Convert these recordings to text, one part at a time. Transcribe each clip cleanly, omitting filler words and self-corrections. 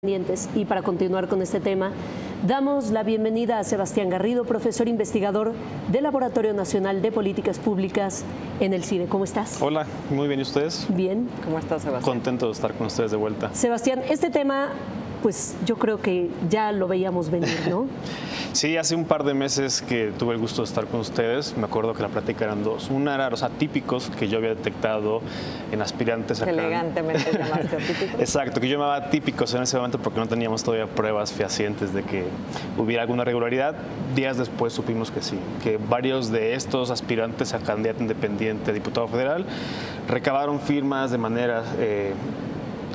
Y para continuar con este tema, damos la bienvenida a Sebastián Garrido, profesor investigador del Laboratorio Nacional de Políticas Públicas en el CIDE. ¿Cómo estás? Hola, muy bien. ¿Y ustedes? Bien. ¿Cómo estás, Sebastián? Contento de estar con ustedes de vuelta. Sebastián, este tema, pues yo creo que ya lo veíamos venir, ¿no? Sí, hace un par de meses que tuve el gusto de estar con ustedes. Me acuerdo que la plática eran dos. Una era los atípicos que yo había detectado en aspirantes acá. Elegantemente llamaste atípicos. Exacto, que yo llamaba atípicos en ese momento porque no teníamos todavía pruebas fehacientes de que hubiera alguna irregularidad. Días después supimos que sí, que varios de estos aspirantes a candidato independiente a diputado federal recabaron firmas de manera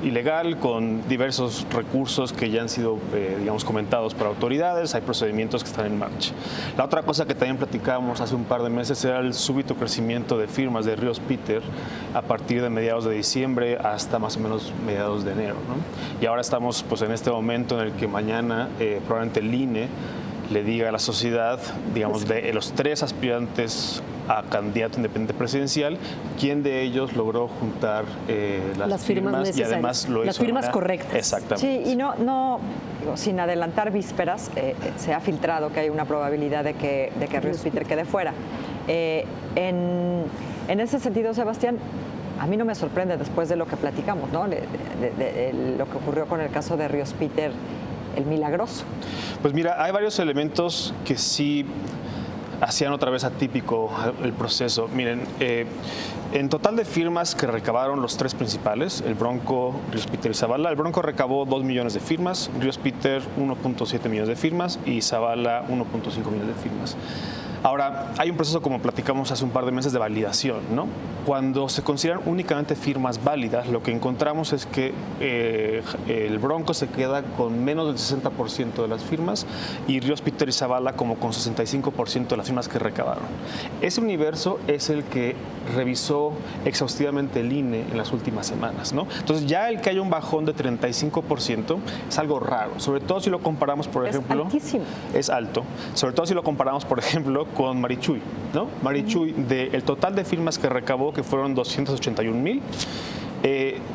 ilegal, con diversos recursos que ya han sido, digamos, comentados por autoridades. Hay procedimientos que están en marcha. La otra cosa que también platicábamos hace un par de meses era el súbito crecimiento de firmas de Ríos Peter a partir de mediados de diciembre hasta más o menos mediados de enero, ¿no? Y ahora estamos pues en este momento en el que mañana probablemente el INE le diga a la sociedad, digamos, de los tres aspirantes a candidato independiente presidencial, quién de ellos logró juntar las firmas y además lo hizo. Las firmas correctas. Exactamente. Sí, y no sin adelantar vísperas, se ha filtrado que hay una probabilidad de que Ríos Peter quede fuera. En ese sentido, Sebastián, a mí no me sorprende después de lo que platicamos, ¿no? De lo que ocurrió con el caso de Ríos Peter, el milagroso. Pues mira, hay varios elementos que sí hacían otra vez atípico el proceso. Miren, en total de firmas que recabaron los tres principales, el Bronco, Ríos Peter y Zavala, el Bronco recabó 2 millones de firmas, Ríos Peter 1.7 millones de firmas y Zavala 1.5 millones de firmas. Ahora, hay un proceso, como platicamos hace un par de meses, de validación, ¿no? Cuando se consideran únicamente firmas válidas, lo que encontramos es que el Bronco se queda con menos del 60% de las firmas y Ríos Peter y Zavala como con 65% de las firmas que recabaron. Ese universo es el que revisó exhaustivamente el INE en las últimas semanas, ¿no? Entonces, ya el que haya un bajón de 35% es algo raro, sobre todo si lo comparamos, por ejemplo... Es altísimo. Es alto, sobre todo si lo comparamos, por ejemplo, con Marichuy, ¿no? Marichuy, del total de firmas que recabó, que fueron 281,000,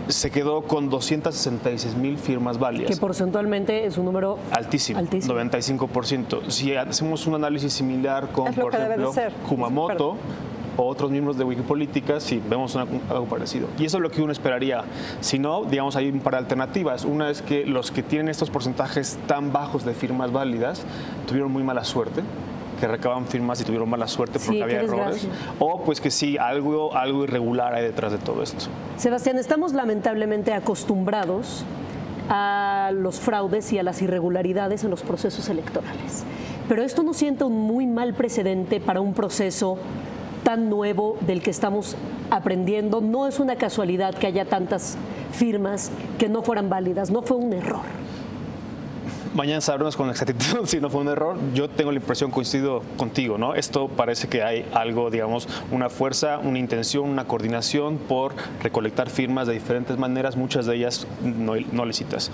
se quedó con 266,000 firmas válidas. Que porcentualmente es un número altísimo, 95%. Si hacemos un análisis similar con, por ejemplo, Kumamoto o otros miembros de Wikipolítica, sí, vemos algo parecido. Y eso es lo que uno esperaría. Si no, digamos, hay un par de alternativas. Una es que los que tienen estos porcentajes tan bajos de firmas válidas tuvieron muy mala suerte, que recaban firmas y tuvieron mala suerte porque había errores, o pues que sí, algo irregular hay detrás de todo esto. Sebastián, estamos lamentablemente acostumbrados a los fraudes y a las irregularidades en los procesos electorales, pero esto no sienta un muy mal precedente para un proceso tan nuevo del que estamos aprendiendo. No es una casualidad que haya tantas firmas que no fueran válidas, no fue un error. Mañana sabremos con exactitud si no fue un error. Yo tengo la impresión, coincido contigo, ¿no? Esto parece que hay algo, digamos, una fuerza, una intención, una coordinación por recolectar firmas de diferentes maneras, muchas de ellas no lícitas.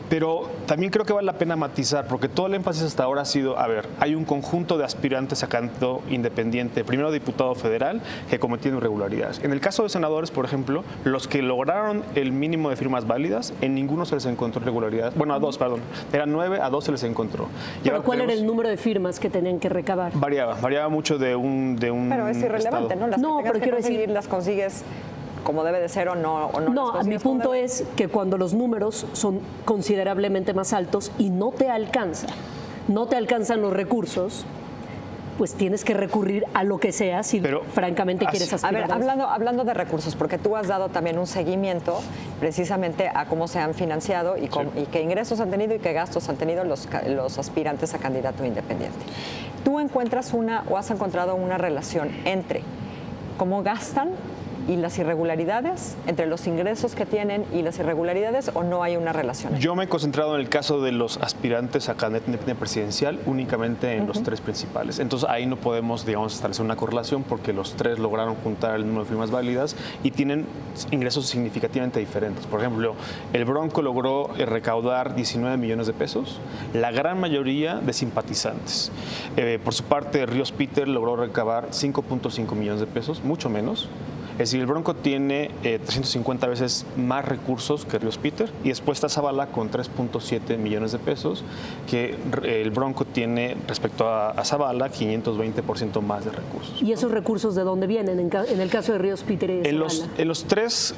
Pero también creo que vale la pena matizar, porque todo el énfasis hasta ahora ha sido, a ver, hay un conjunto de aspirantes a candidato independiente, primero diputado federal, que cometieron irregularidades. En el caso de senadores, por ejemplo, los que lograron el mínimo de firmas válidas, en ninguno se les encontró irregularidad. Bueno, a 2, perdón. Eran 9, a 2 se les encontró. ¿Pero cuál era el número de firmas que tenían que recabar? Variaba mucho de un Pero es irrelevante, estado. ¿no? Pero quiero decir, las consigues como debe de ser o no. No, mi punto es que cuando los números son considerablemente más altos y no te alcanzan los recursos, pues tienes que recurrir a lo que sea si francamente quieres aspirar. A ver, hablando de recursos, porque tú has dado también un seguimiento precisamente a cómo se han financiado y qué ingresos han tenido y qué gastos han tenido los aspirantes a candidato independiente. ¿Tú encuentras has encontrado una relación entre cómo gastan y las irregularidades, entre los ingresos que tienen y las irregularidades, o no hay una relación? Yo me he concentrado en el caso de los aspirantes a candidato independiente presidencial únicamente en los tres principales. Entonces ahí no podemos, digamos, establecer una correlación porque los tres lograron juntar el número de firmas válidas y tienen ingresos significativamente diferentes. Por ejemplo, el Bronco logró recaudar 19 millones de pesos, la gran mayoría de simpatizantes. Por su parte, Ríos Peter logró recabar 5.5 millones de pesos, mucho menos. Es decir, el Bronco tiene 350 veces más recursos que Ríos Peter, y después está Zavala con 3.7 millones de pesos, que el Bronco tiene respecto a Zavala 520% más de recursos. ¿Y esos recursos de dónde vienen en el caso de Ríos Peter y de Zavala?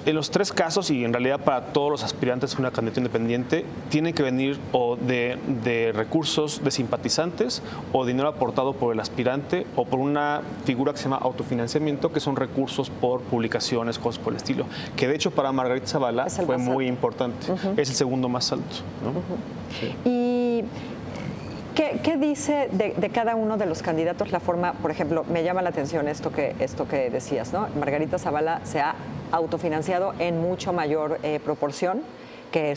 En los tres casos, y en realidad para todos los aspirantes a una candidatura independiente, tienen que venir o de recursos de simpatizantes, o dinero aportado por el aspirante, o por una figura que se llama autofinanciamiento, que son recursos por publicaciones, cosas por el estilo, que de hecho para Margarita Zavala fue muy importante. Es el segundo más alto, ¿no? Sí. ¿Y qué dice de cada uno de los candidatos la forma? Por ejemplo, me llama la atención esto que decías, ¿no? Margarita Zavala se ha autofinanciado en mucho mayor proporción que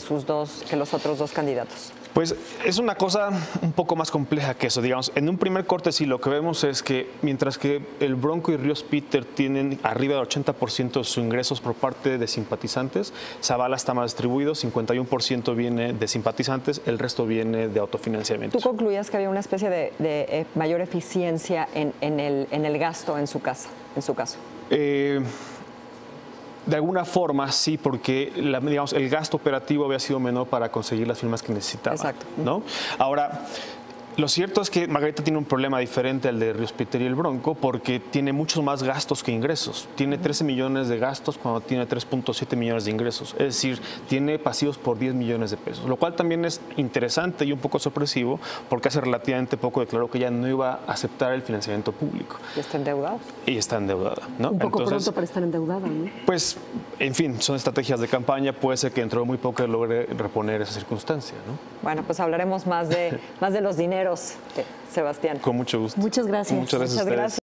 los otros dos candidatos. Pues es una cosa un poco más compleja que eso, digamos. En un primer corte sí lo que vemos es que mientras que el Bronco y Ríos Peter tienen arriba del 80% de sus ingresos por parte de simpatizantes, Zavala está más distribuido, 51% viene de simpatizantes, el resto viene de autofinanciamiento. ¿Tú concluías que había una especie de mayor eficiencia en el gasto en su caso? De alguna forma, sí, porque digamos, el gasto operativo había sido menor para conseguir las firmas que necesitaba. Exacto. ¿No? Ahora, lo cierto es que Margarita tiene un problema diferente al de Ríos Peter y el Bronco, porque tiene muchos más gastos que ingresos. Tiene 13 millones de gastos cuando tiene 3.7 millones de ingresos. Es decir, tiene pasivos por 10 millones de pesos, lo cual también es interesante y un poco sorpresivo, porque hace relativamente poco declaró que ya no iba a aceptar el financiamiento público. ¿Y está endeudada? Y está endeudada, ¿no? Un poco pronto para estar endeudada, ¿no? Pues, en fin, son estrategias de campaña. Puede ser que dentro de muy poco logre reponer esa circunstancia, ¿no? Bueno, pues hablaremos más de los dineros, Sebastián. Con mucho gusto. Muchas gracias. Muchas gracias a ustedes.